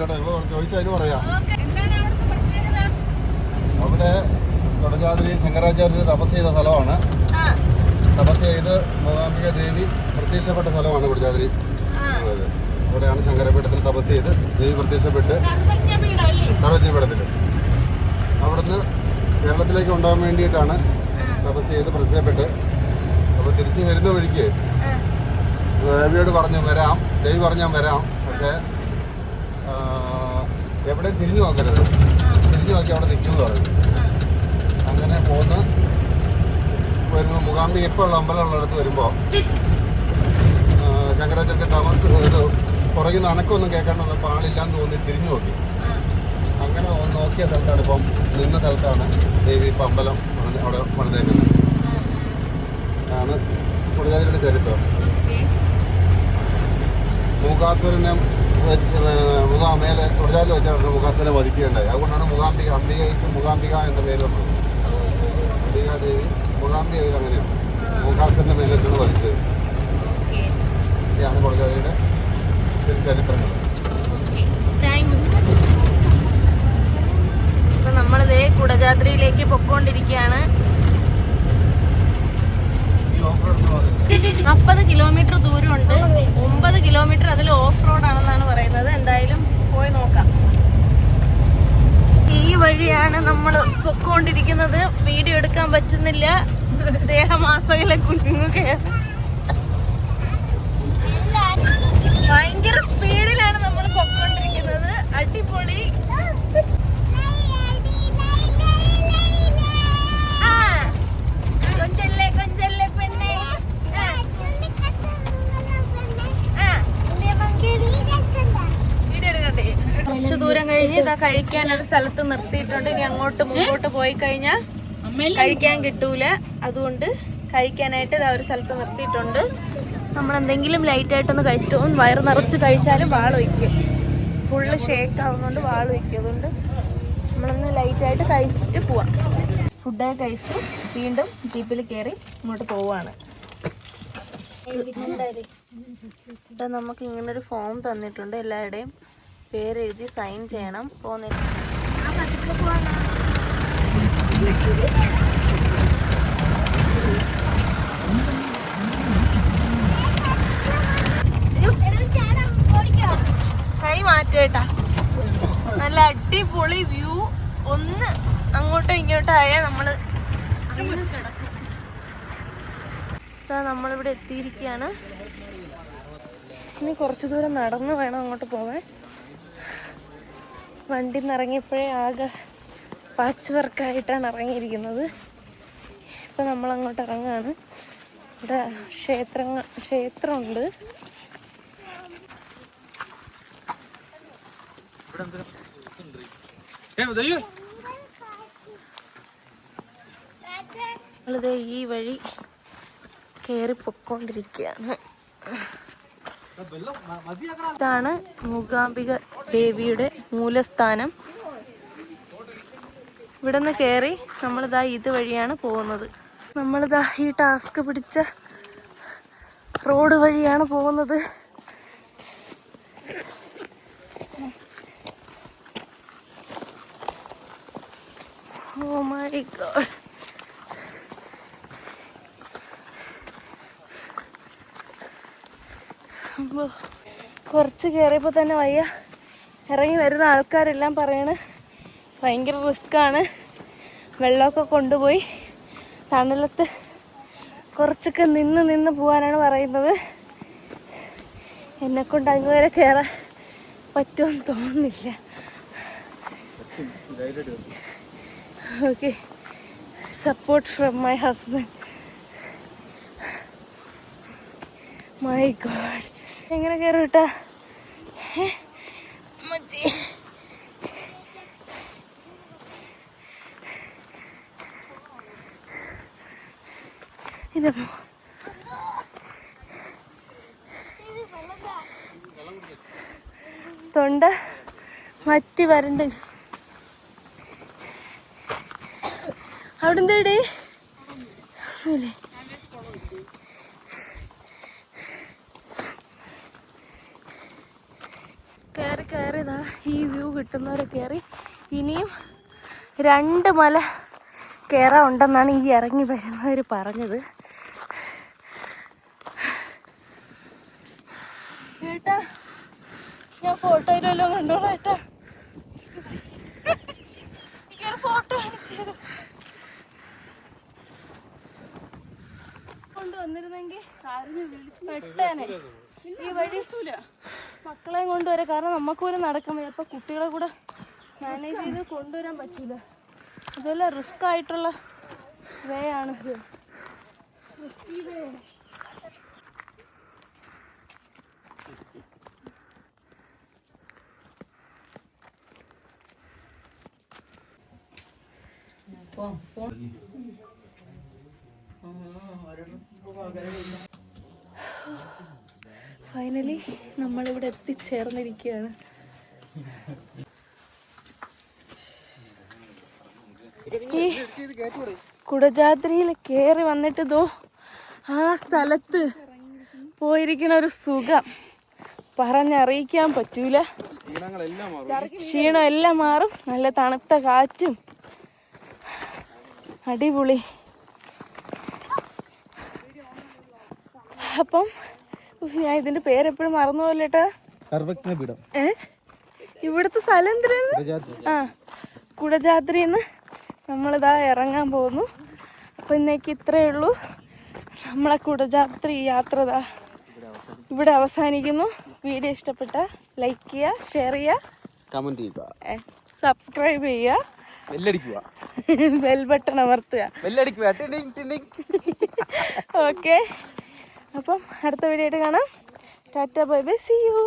ചോദിച്ചതിന് പറയാം. അവിടെ കൊടജാദ്രി ശങ്കരാചാര്യർ തപസ് ചെയ്ത സ്ഥലമാണ്. തപസ് ചെയ്ത് മൂകാംബിക ദേവി പ്രത്യക്ഷപ്പെട്ട സ്ഥലമാണ് കൊടജാദ്രി. അവിടെയാണ് ശങ്കരപീഠത്തിൽ തപസ് ചെയ്ത് ദേവി പ്രത്യക്ഷപ്പെട്ട് സർവജ്ഞപീഠത്തിൽ. അവിടുന്ന് കേരളത്തിലേക്ക് ഉണ്ടാകാൻ വേണ്ടിയിട്ടാണ് തപസ് ചെയ്ത് പ്രത്യക്ഷപ്പെട്ട്. അപ്പോൾ തിരിച്ച് വരുന്ന വഴിക്ക് ദേവിയോട് പറഞ്ഞു വരാം, ദേവി പറഞ്ഞു ഞാൻ വരാം, പക്ഷേ എവിടെ തിരിഞ്ഞു നോക്കരുത്, തിരിഞ്ഞു നോക്കി അവിടെ നിൽക്കുമെന്ന് പറഞ്ഞു. അങ്ങനെ പോന്ന് വരുമ്പോൾ മൂകാംബിക ഇപ്പോൾ ഉള്ള അമ്പലമുള്ളിടത്ത് വരുമ്പോൾ ശങ്കരാചാര്യർക്ക് ഒരു പുറകിൽ നിന്ന് അനക്കമൊന്നും കേൾക്കാണ്ട് വന്നപ്പോൾ ആളില്ലാന്ന് തോന്നി തിരിഞ്ഞു നോക്കി. അങ്ങനെ നോക്കിയ സ്ഥലത്താണ് ഇപ്പം നിന്ന സ്ഥലത്താണ് ദേവി ഇപ്പം അമ്പലം അവിടെ പണിതേക്കുന്നത്. ആണ് കൊടജാദ്രിയുടെ ചരിത്രം. മൂകാസുരനെ മേലെ കൊടജാദ്രി വെച്ചാണ് മൂകാസുരനെ വധിക്കുകയുണ്ടായി. അതുകൊണ്ടാണ് അംബികയ്ക്ക് മൂകാംബിക എന്ന പേര് വന്നത്. അംബികാ ദേവി മൂകാംബിക ഇത് അങ്ങനെയാണ് മൂകാസുരന്റെ മേലെ വെച്ചാണ് വധിച്ചത്. ഇതാണ് കൊടജാദ്രിയുടെ ചരിത്രങ്ങൾ. ഇപ്പൊ നമ്മളിതേ കുടജാദ്രിയിലേക്ക് പൊക്കോണ്ടിരിക്കുകയാണ്. 40 കിലോമീറ്റർ ദൂരമുണ്ട്. 9 കിലോമീറ്റർ അതിൽ ഓഫ് റോഡ് ആണെന്നാണ് പറയുന്നത്. എന്തായാലും പോയി നോക്കാം. ഈ വഴിയാണ് നമ്മൾ പൊക്കോണ്ടിരിക്കുന്നത്. വീഡിയോ എടുക്കാൻ പറ്റുന്നില്ല, ദേഹമാസകലെ കുഞ്ഞുങ്ങൊക്കെ. ഭയങ്കര സ്പീഡിലാണ് നമ്മൾ പൊക്കോണ്ടിരിക്കുന്നത്. അടിപൊളി. കുറച്ച് ദൂരം കഴിഞ്ഞ് ഇതാ കഴിക്കാൻ ഒരു സ്ഥലത്ത് നിർത്തിയിട്ടുണ്ട്. ഇനി അങ്ങോട്ട് മുമ്പോട്ട് പോയി കഴിഞ്ഞാൽ കഴിക്കാൻ കിട്ടൂല. അതുകൊണ്ട് കഴിക്കാനായിട്ട് ഇതാ ഒരു സ്ഥലത്ത് നിർത്തിയിട്ടുണ്ട്. നമ്മളെന്തെങ്കിലും ലൈറ്റായിട്ടൊന്ന് കഴിച്ചിട്ട് പോകും. വയറ് നിറച്ച് കഴിച്ചാലും വാള് വയ്ക്കും. ഫുള്ള് ഷേക്ക് ആവുന്നതുകൊണ്ട് വാള് വയ്ക്കും. അതുകൊണ്ട് നമ്മളൊന്ന് ലൈറ്റായിട്ട് കഴിച്ചിട്ട് പോവാം. ഫുഡൊക്കെ കഴിച്ച് വീണ്ടും ജീപ്പിൽ കയറി ഇങ്ങോട്ട് പോവാണ്. നമുക്ക് ഇങ്ങനൊരു ഫോം തന്നിട്ടുണ്ട്. എല്ലാവരുടെയും പേരെഴുതി സൈൻ ചെയ്യണം. പോകുന്നില്ല കൈ മാറ്റേട്ടാ. നല്ല അടിപൊളി വ്യൂ. ഒന്ന് അങ്ങോട്ടോ ഇങ്ങോട്ടോ ആയാൽ നമ്മള് കിടക്കും. നമ്മളിവിടെ എത്തിയിരിക്കുകയാണ്. ഇനി കുറച്ചു ദൂരം നടന്ന് വേണം അങ്ങോട്ട് പോകാൻ. വണ്ടി നിന്ന് ഇറങ്ങിയപ്പോഴേ ആകെ പാച്ച് വർക്കായിട്ടാണ് ഇറങ്ങിയിരിക്കുന്നത്. ഇപ്പം നമ്മളങ്ങോട്ട് ഇറങ്ങുകയാണ്. ഇവിടെ ക്ഷേത്രമുണ്ട്. നമ്മളിത് ഈ വഴി കയറി പൊക്കോണ്ടിരിക്കുകയാണ്. ഇതാണ് മൂകാംബിക ദേവിയുടെ മൂലസ്ഥാനം. ഇവിടെ നിന്ന് കയറി നമ്മളിതാ ഇതുവഴിയാണ് പോകുന്നത്. നമ്മളിതാ ഈ ടാസ്ക് പിടിച്ച റോഡ് വഴിയാണ് പോകുന്നത്. Oh my God. കുറച്ച് കയറിയപ്പോൾ തന്നെ വയ്യ. ഇറങ്ങി വരുന്ന ആൾക്കാരെല്ലാം പറയണ് ഭയങ്കര റിസ്ക്കാണ്. വെള്ളമൊക്കെ കൊണ്ടുപോയി തണലത്ത് കുറച്ചൊക്കെ നിന്ന് പോകാനാണ് പറയുന്നത്. എന്നെക്കൊണ്ട് അങ്ങ് വരെ കയറാൻ പറ്റുമെന്ന് തോന്നുന്നില്ല. Okay, support from my husband. My God, എങ്ങനെ കയറും കേട്ടാ മച്ചി. ഇതപ്പോ തൊണ്ട മറ്റി വരണ്ട്. അവിടെ എന്തേടേ അല്ലേ? കയറിയതാ ഈ കിട്ടുന്നവരെ കയറി. ഇനിയും 2 മല കയറാൻ ഉണ്ടെന്നാണ് ഈ ഇറങ്ങി വരുന്നവർ പറഞ്ഞത്. ഏട്ടാ ഞാൻ ഫോട്ടോയിലല്ലോ കണ്ടോളാം ഏട്ടാ. എനിക്കൊരു ഫോട്ടോ കാണിച്ചത് കൊണ്ടുവന്നിരുന്നെങ്കിൽ പെട്ടേനെ. ഈ വഴി മക്കളെയും കൊണ്ടുവരാം, കാരണം നമുക്ക് പോലും നടക്കാൻ വയ്യ. അപ്പം കുട്ടികളെ കൂടെ മാനേജ് ചെയ്ത് കൊണ്ടുവരാൻ പറ്റൂല. അതുപോലെ റിസ്ക് ആയിട്ടുള്ള വേ ആണ് ഇത്. റിസ്കി വേ. ഫൈനലി നമ്മളിവിടെ എത്തിച്ചേർന്നിരിക്കുകയാണ്. ഈ കുടജാദ്രിയിൽ കയറി വന്നിട്ട് ഇതോ ആ സ്ഥലത്ത് പോയിരിക്കണ ഒരു സുഖം പറഞ്ഞറിയിക്കാൻ പറ്റൂല. ക്ഷീണം എല്ലാം മാറും. നല്ല തണുത്ത കാറ്റും അടിപൊളി. അപ്പം ഞാൻ ഇതിന്റെ പേരെപ്പോഴും മറന്നു പോലേട്ടാ. ഇവിടുത്തെ സ്ഥലം എന്തിനാണ്? ആ, കുടജാദ്രിന്ന് നമ്മളിതാ ഇറങ്ങാൻ പോകുന്നു. അപ്പം ഇന്നേക്ക് ഇത്രയേ ഉള്ളൂ. നമ്മളെ കുടജാദ്രി യാത്ര ഇവിടെ അവസാനിക്കുന്നു. വീഡിയോ ഇഷ്ടപ്പെട്ട ലൈക്ക് ചെയ്യുക, ഷെയർ ചെയ്യുക, കമന്റ് ചെയ്യുക, സബ്സ്ക്രൈബ് ചെയ്യുക, ബെൽ ബട്ടൺ അമർത്തുക. ഓക്കെ, അപ്പം അടുത്ത വീഡിയോ ആയിട്ട് കാണാം. Tata bye bye, see U.